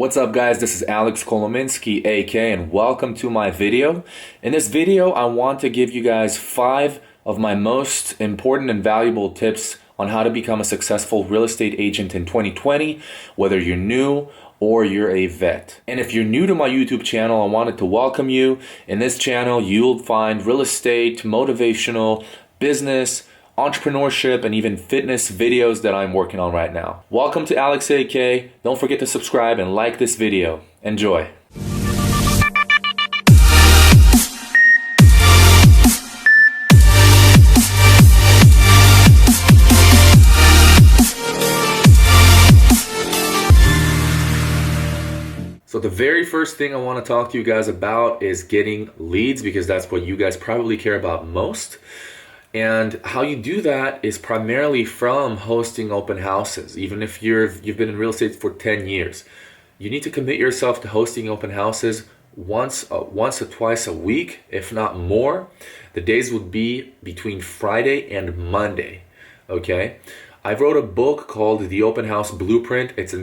What's up guys, this is Alex Kolominsky, AK, and welcome to my video. In this video, I want to give you guys 5 of my most important and valuable tips on how to become a successful real estate agent in 2020, whether you're new or you're a vet. And if you're new to my YouTube channel, I wanted to welcome you. In this channel, you'll find real estate, motivational, business, entrepreneurship, and even fitness videos that I'm working on right now. Welcome to Alex AK. Don't forget to subscribe and like this video. Enjoy. So the very first thing I want to talk to you guys about is getting leads, because that's what you guys probably care about most. And how you do that is primarily from hosting open houses. Even if you've been in real estate for 10 years, you need to commit yourself to hosting open houses once or twice a week, if not more. The days would be between Friday and Monday. Okay, I wrote a book called The Open House Blueprint. It's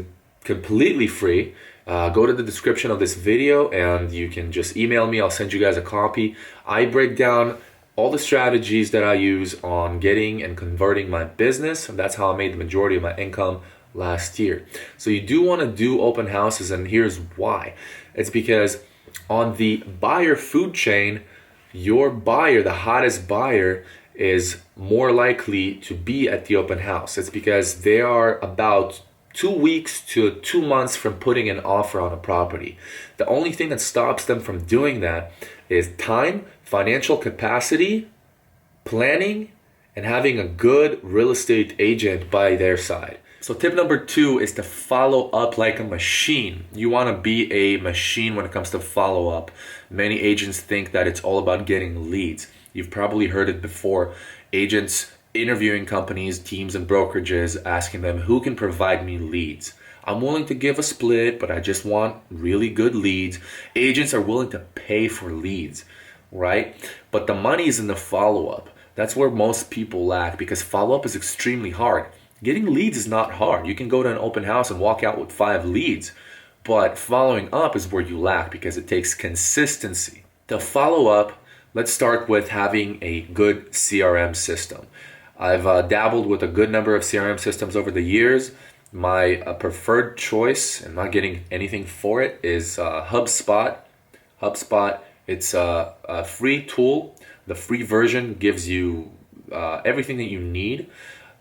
completely free. Go to the description of this video and you can just email me. I'll send you guys a copy. I break down all the strategies that I use on getting and converting my business, and that's how I made the majority of my income last year. So you do want to do open houses, and here's why. It's because on the buyer food chain, your buyer, the hottest buyer, is more likely to be at the open house. It's because they are about 2 weeks to 2 months from putting an offer on a property. The only thing that stops them from doing that is time, financial capacity, planning, and having a good real estate agent by their side. So tip number 2 is to follow up like a machine. You want to be a machine when it comes to follow up. Many agents think that it's all about getting leads. You've probably heard it before. Agents interviewing companies, teams, and brokerages, asking them, who can provide me leads? I'm willing to give a split, but I just want really good leads. Agents are willing to pay for leads, right? But the money is in the follow-up. That's where most people lack, because follow-up is extremely hard. Getting leads is not hard. You can go to an open house and walk out with 5 leads, but following up is where you lack, because it takes consistency. To follow up, let's start with having a good CRM system. I've dabbled with a good number of CRM systems over the years. My preferred choice, and not getting anything for it, is HubSpot. HubSpot, it's a free tool. The free version gives you everything that you need.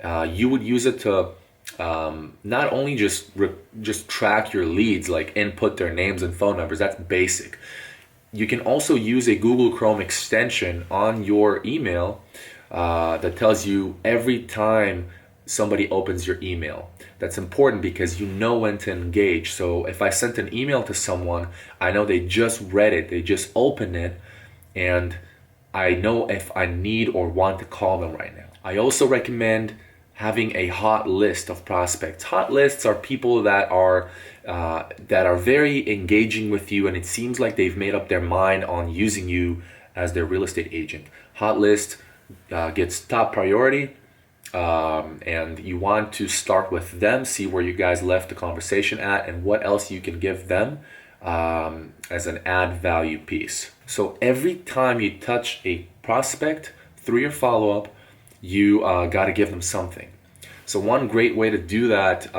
You would use it to not only just track your leads, like input their names and phone numbers. That's basic. You can also use a Google Chrome extension on your email that tells you every time somebody opens your email. That's important because you know when to engage. So if I sent an email to someone, I know they just read it, they just opened it, and I know if I need or want to call them right now. I also recommend having a hot list of prospects. Hot lists are people that are very engaging with you, and it seems like they've made up their mind on using you as their real estate agent. Hot list gets top priority, and you want to start with them, see where you guys left the conversation at, and what else you can give them as an add value piece. So every time you touch a prospect through your follow-up, you got to give them something. So one great way to do that,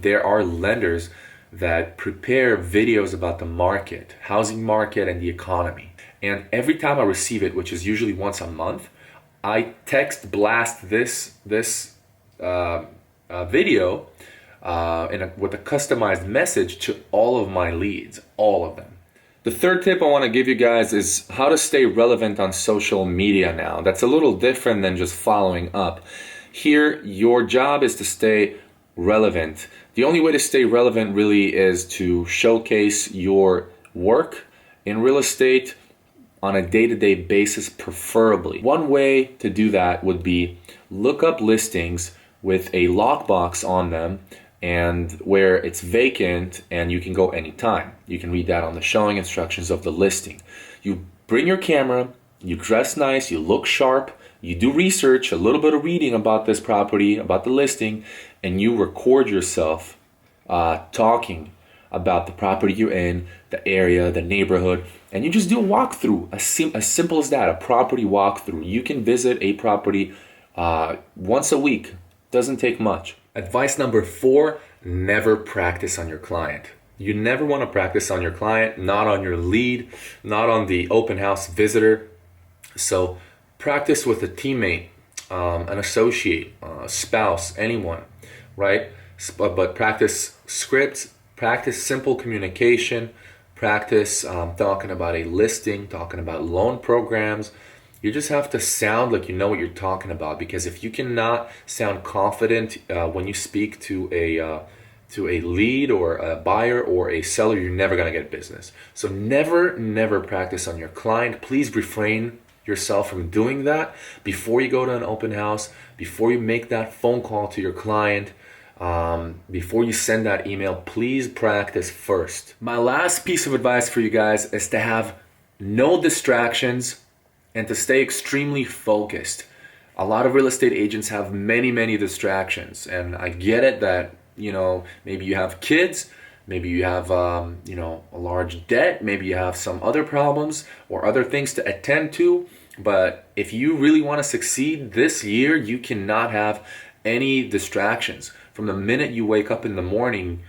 there are lenders that prepare videos about the market, housing market, and the economy. And every time I receive it, which is usually once a month, I text blast this video with a customized message to all of my leads, all of them. The third tip I want to give you guys is how to stay relevant on social media now. That's a little different than just following up. Here, your job is to stay relevant. The only way to stay relevant really is to showcase your work in real estate on a day-to-day basis, preferably. One way to do that would be look up listings with a lockbox on them, and where it's vacant and you can go anytime. You can read that on the showing instructions of the listing. You bring your camera, you dress nice, you look sharp, you do research, a little bit of reading about this property, about the listing, and you record yourself talking about the property you're in, the area, the neighborhood, and you just do a walkthrough, as simple as that, a property walkthrough. You can visit a property once a week. Doesn't take much. Advice number 4, never practice on your client. You never want to practice on your client, not on your lead, not on the open house visitor. So practice with a teammate, an associate, a spouse, anyone, right? But practice scripts, practice simple communication, practice talking about a listing, talking about loan programs. You just have to sound like you know what you're talking about, because if you cannot sound confident when you speak to a lead or a buyer or a seller, you're never going to get business. So never practice on your client. Please refrain yourself from doing that before you go to an open house, before you make that phone call to your client, before you send that email. Please practice first. My last piece of advice for you guys is to have no distractions and to stay extremely focused. A lot of real estate agents have many distractions, and I get it that, you know, maybe you have kids, maybe you have you know, a large debt, maybe you have some other problems or other things to attend to. But if you really want to succeed this year, you cannot have any distractions. From the minute you wake up in the morning,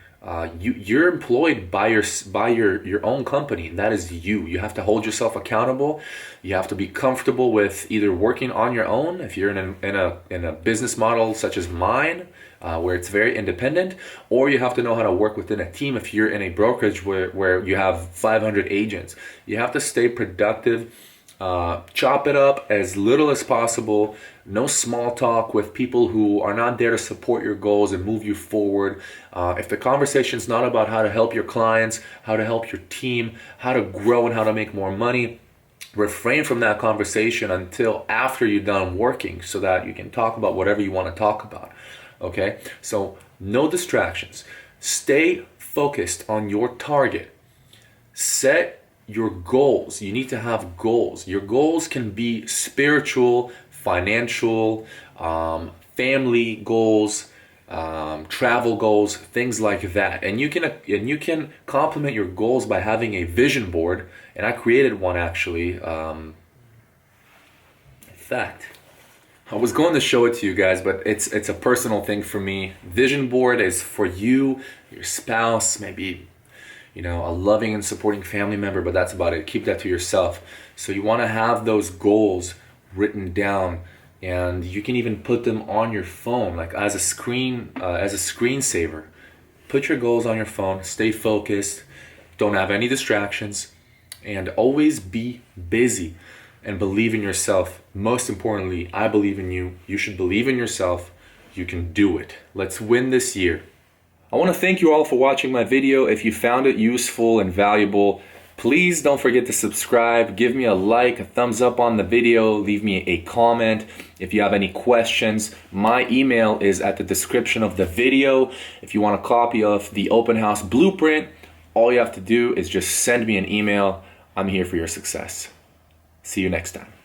you're employed by your own company, and that is you. You have to hold yourself accountable. You have to be comfortable with either working on your own if you're in a business model such as mine, where it's very independent, or you have to know how to work within a team if you're in a brokerage where you have 500 agents. You have to stay productive. Chop it up as little as possible. No small talk with people who are not there to support your goals and move you forward. If the conversation is not about how to help your clients, how to help your team, how to grow and how to make more money, refrain from that conversation until after you're done working, so that you can talk about whatever you want to talk about. Okay? So no distractions. Stay focused on your target. Set your goals. You need to have goals. Your goals can be spiritual, financial, family goals, travel goals, things like that. And you can complement your goals by having a vision board. And I created one actually. In fact, I was going to show it to you guys, but it's a personal thing for me. Vision board is for you, your spouse, maybe, you know, a loving and supporting family member, but that's about it. Keep that to yourself. So you want to have those goals written down, and you can even put them on your phone, like as a screensaver. Put your goals on your phone. Stay focused. Don't have any distractions, and always be busy and believe in yourself. Most importantly, I believe in you. You should believe in yourself. You can do it. Let's win this year. I want to thank you all for watching my video. If you found it useful and valuable, please don't forget to subscribe. Give me a like, a thumbs up on the video. Leave me a comment. If you have any questions, my email is at the description of the video. If you want a copy of the open house blueprint, all you have to do is just send me an email. I'm here for your success. See you next time.